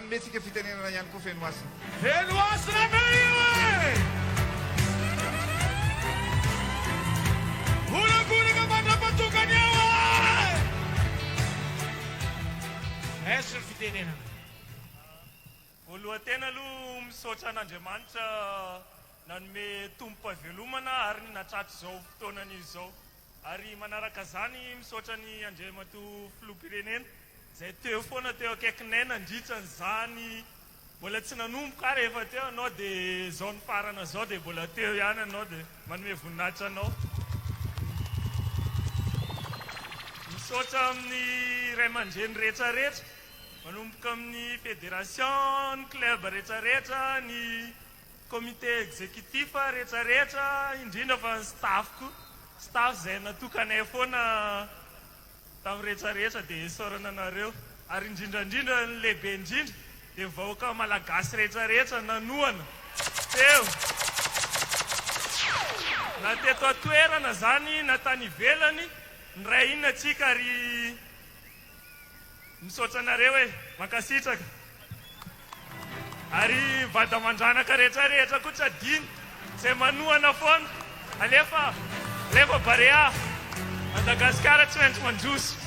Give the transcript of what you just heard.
Anbetsika fitenenana ihany koa Fenohasina. Fenohasina Ernaivo! Hulagulaga mandrapatokany eo! Esa ny fitenenana. Voaloha tena aloha misaotra an'Andriamanitra nanome tompo-pahavelomana ary natrato izao fotoanany izao. Ary manaraka zany misaotra ny Andriamatoa filoham-pirenena izay teo foana teo akaikinay nandritra n'izany mbola tsy nanomboka rehefa teo anao dia izao ny farana izao dia mbola teo ihany anao dia manome voninahitra anao. Misaotra amin'ny ray aman-dreny rehetrarehetra manomboka amin'ny fédération, ny club rehetrarehetra, ny comité exécutif rehetrarehetra, indrindra fa ny staffko, staff izay natokanay foana tamin'ny rehetrarehetra dia esorana anareo. Ary indrindrandrindra ny lehibe indrindra dia vahoaka malagasy rehetrarehetra nanoana teo na teto atoerana zany na tany ivelany ny ray inona atsika ary misaotra anareo hoe mankasitraka. Ary vady amandranaka rehetrarehetra koa tsy adiny izay manoana foana alefa Barea Madagascar tsy maintsy mandroso.